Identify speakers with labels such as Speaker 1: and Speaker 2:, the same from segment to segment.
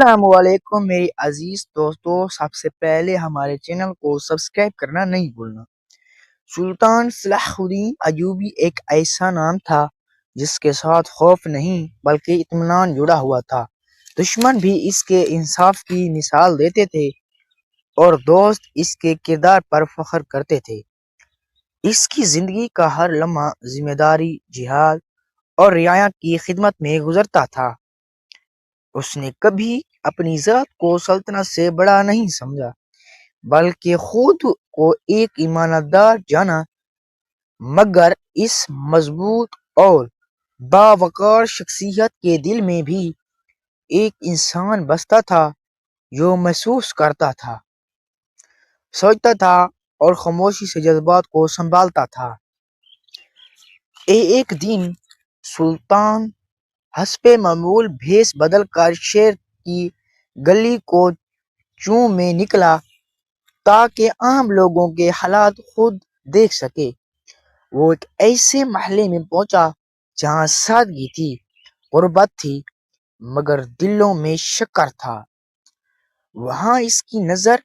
Speaker 1: السلام علیکم میری عزیز دوستو، سب سے پہلے ہمارے چینل کو سبسکرائب کرنا نہیں بھولنا۔ سلطان صلاح الدین ایوبی ایک ایسا نام تھا جس کے ساتھ خوف نہیں بلکہ اطمینان جڑا ہوا تھا۔ دشمن بھی اس کے انصاف کی مثال دیتے تھے اور دوست اس کے کردار پر فخر کرتے تھے۔ اس کی زندگی کا ہر لمحہ ذمہ داری، جہاد اور رعایا کی خدمت میں گزرتا تھا۔ اس نے کبھی اپنی ذات کو سلطنت سے بڑا نہیں سمجھا بلکہ خود کو ایک ایماندار جانا، مگر اس مضبوط اور باوقار شخصیت کے دل میں بھی ایک انسان بستا تھا جو محسوس کرتا تھا، سوچتا تھا اور خاموشی سے جذبات کو سنبھالتا تھا۔ ایک دن سلطان حسب معمول بھیس بدل کر شہر کی گلی کو چوں میں نکلا تاکہ عام لوگوں کے حالات خود دیکھ سکے۔ وہ ایک ایسے محلے میں پہنچا جہاں سادگی تھی، غربت تھی، مگر دلوں میں شکر تھا۔ وہاں اس کی نظر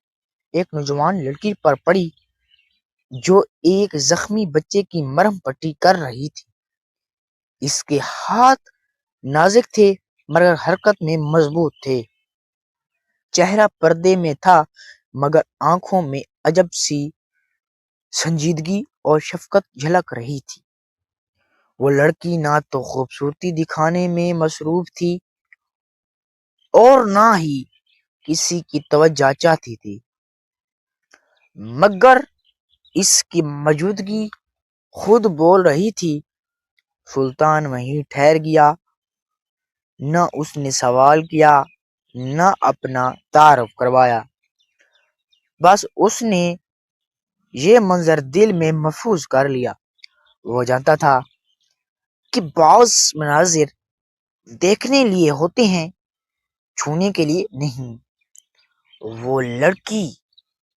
Speaker 1: ایک نوجوان لڑکی پر پڑی جو ایک زخمی بچے کی مرہم پٹی کر رہی تھی۔ اس کے ہاتھ نازک تھے مگر حرکت میں مضبوط تھے، چہرہ پردے میں تھا مگر آنکھوں میں عجب سی سنجیدگی اور شفقت جھلک رہی تھی۔ وہ لڑکی نہ تو خوبصورتی دکھانے میں مصروف تھی اور نہ ہی کسی کی توجہ چاہتی تھی، مگر اس کی موجودگی خود بول رہی تھی۔ سلطان وہیں ٹھہر گیا، نہ اس نے سوال کیا نہ اپنا تعارف کروایا، بس اس نے یہ منظر دل میں محفوظ کر لیا۔ وہ جانتا تھا کہ بعض مناظر دیکھنے لیے ہوتے ہیں، چھونے کے لیے نہیں۔ وہ لڑکی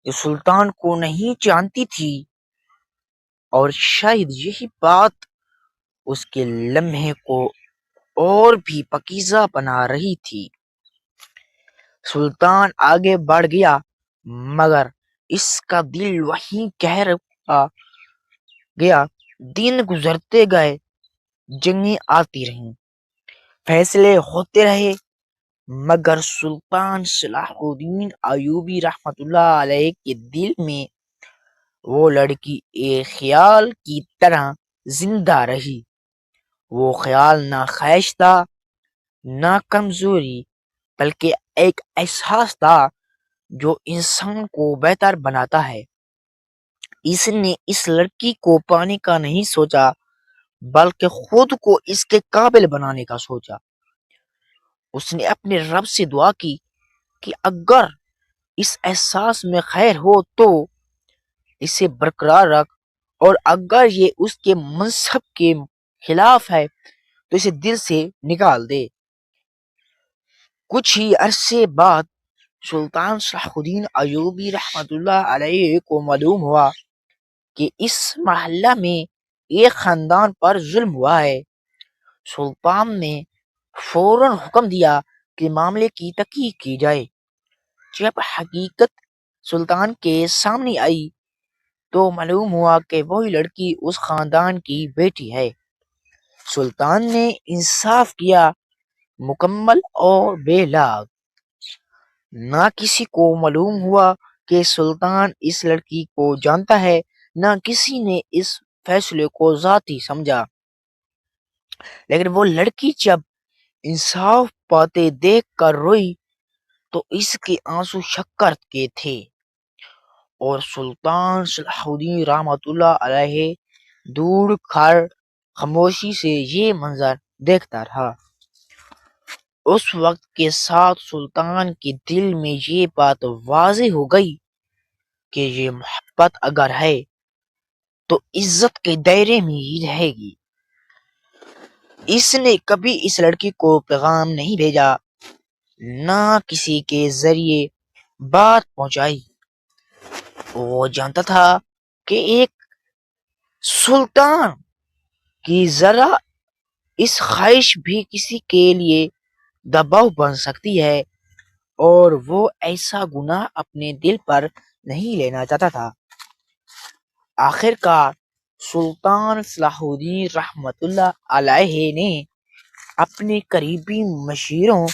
Speaker 1: جو سلطان کو نہیں جانتی تھی، اور شاید یہی بات اس کے لمحے کو اور بھی پاکیزہ بنا رہی تھی۔ سلطان آگے بڑھ گیا مگر اس کا دل وہیں گہرا گیا۔ دن گزرتے گئے، جنگیں آتی رہیں، فیصلے ہوتے رہے، مگر سلطان صلاح الدین ایوبی رحمۃ اللہ علیہ کے دل میں وہ لڑکی ایک خیال کی طرح زندہ رہی۔ وہ خیال نہ خواہش تھا نہ کمزوری، بلکہ ایک احساس تھا جو انسان کو بہتر بناتا ہے۔ اس نے اس لڑکی کو پانے کا نہیں سوچا بلکہ خود کو اس کے قابل بنانے کا سوچا۔ اس نے اپنے رب سے دعا کی کہ اگر اس احساس میں خیر ہو تو اسے برقرار رکھ، اور اگر یہ اس کے منصب کے خلاف ہے تو اسے دل سے نکال دے۔ کچھ ہی عرصے بعد سلطان صلاح الدین ایوبی رحمۃ اللہ علیہ کو معلوم ہوا کہ اس محلہ میں ایک خاندان پر ظلم ہوا ہے۔ سلطان نے فوراً حکم دیا کہ معاملے کی تحقیق کی جائے۔ جب حقیقت سلطان کے سامنے آئی تو معلوم ہوا کہ وہی لڑکی اس خاندان کی بیٹی ہے۔ سلطان نے انصاف کیا، مکمل اور بے لاگ۔ نہ کسی کو معلوم ہوا کہ سلطان اس لڑکی کو جانتا ہے، نہ کسی نے اس فیصلے کو ذاتی سمجھا، لیکن وہ لڑکی جب انصاف پاتے دیکھ کر روئی تو اس کے آنسو شکر کے تھے، اور سلطان صلاح الدین رحمۃ اللہ علیہ دور کھڑ خاموشی سے یہ منظر دیکھتا رہا۔ اس وقت کے ساتھ سلطان کے دل میں یہ بات واضح ہو گئی کہ یہ محبت اگر ہے تو عزت کے دائرے میں ہی رہے گی۔ اس نے کبھی اس لڑکی کو پیغام نہیں بھیجا، نہ کسی کے ذریعے بات پہنچائی۔ وہ جانتا تھا کہ ایک سلطان کی ذرا اس خواہش بھی کسی کے لیے دباؤ بن سکتی ہے۔ اور وہ ایسا گناہ اپنے دل پر نہیں لینا چاہتا تھا۔ آخر کار سلطان صلاح الدین رحمت اللہ علیہ نے اپنے قریبی مشیروں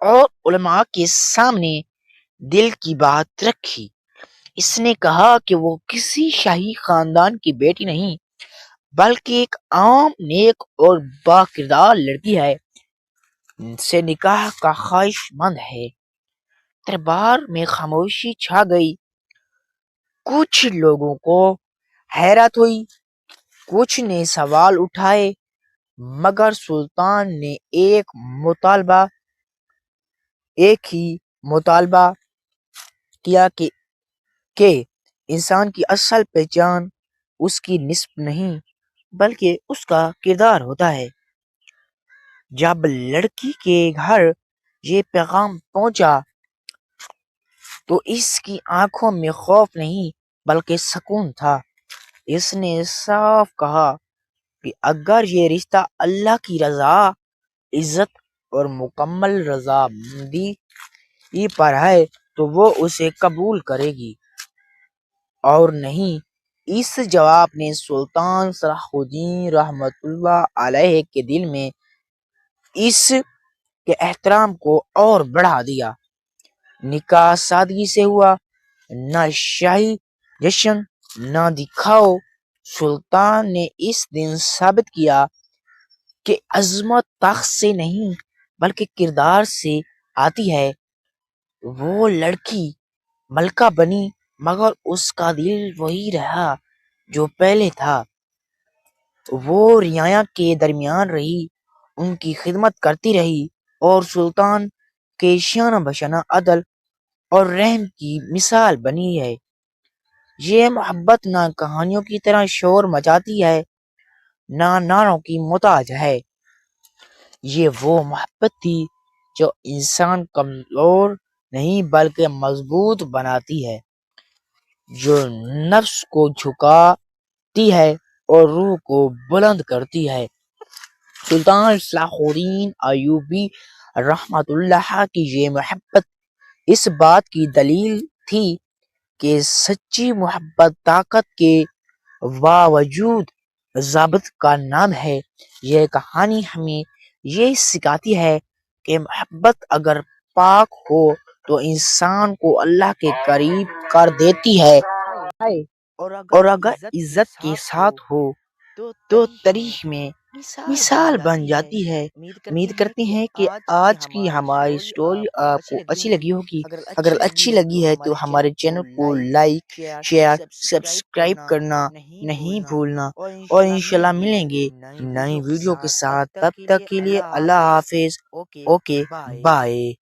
Speaker 1: اور علماء کے سامنے دل کی بات رکھی۔ اس نے کہا کہ وہ کسی شاہی خاندان کی بیٹی نہیں بلکہ ایک عام، نیک اور با کردار لڑکی ہے، سے نکاح کا خواہش مند ہے۔ دربار میں خاموشی چھا گئی۔ کچھ لوگوں کو حیرت ہوئی، کچھ نے سوال اٹھائے، مگر سلطان نے ایک ہی مطالبہ کیا کہ انسان کی اصل پہچان اس کی نسب نہیں بلکہ اس کا کردار ہوتا ہے۔ جب لڑکی کے گھر یہ پیغام پہنچا تو اس کی آنکھوں میں خوف نہیں بلکہ سکون تھا۔ اس نے صاف کہا کہ اگر یہ رشتہ اللہ کی رضا، عزت اور مکمل رضامندی پر ہے تو وہ اسے قبول کرے گی اور نہیں۔ اس جواب نے سلطان صلاح الدین رحمت اللہ علیہ کے دل میں اس کے احترام کو اور بڑھا دیا۔ نکاح سادگی سے ہوا، نہ شاہی جشن، نہ دکھاؤ۔ سلطان نے اس دن ثابت کیا کہ عظمت تخت سے نہیں بلکہ کردار سے آتی ہے۔ وہ لڑکی ملکہ بنی مگر اس کا دل وہی رہا جو پہلے تھا۔ وہ رعایا کے درمیان رہی، ان کی خدمت کرتی رہی اور سلطان کے شانہ بشانہ عدل اور رحم کی مثال بنی ہے۔ یہ محبت نہ کہانیوں کی طرح شور مچاتی ہے، نہ نعروں کی محتاج ہے۔ یہ وہ محبت تھی جو انسان کمزور نہیں بلکہ مضبوط بناتی ہے، جو نفس کو جھکاتی ہے اور روح کو بلند کرتی ہے۔ سلطان صلاح الدین ایوبی رحمت اللہ کی یہ محبت اس بات کی دلیل تھی کہ سچی محبت طاقت کے باوجود ضابط کا نام ہے۔ یہ کہانی ہمیں یہ سکھاتی ہے کہ محبت اگر پاک ہو تو انسان کو اللہ کے قریب کر دیتی ہے، اور اگر عزت کے ساتھ ہو تو تاریخ میں مثال بن جاتی ہے۔ امید کرتے ہیں کہ آج کی ہماری سٹوری آپ کو اچھی لگی ہوگی۔ اگر اچھی لگی ہے تو ہمارے چینل کو لائک، شیئر، سبسکرائب کرنا نہیں بھولنا، اور انشاءاللہ ملیں گے نئی ویڈیو کے ساتھ۔ تب تک کے لیے اللہ حافظ۔ Okay bye.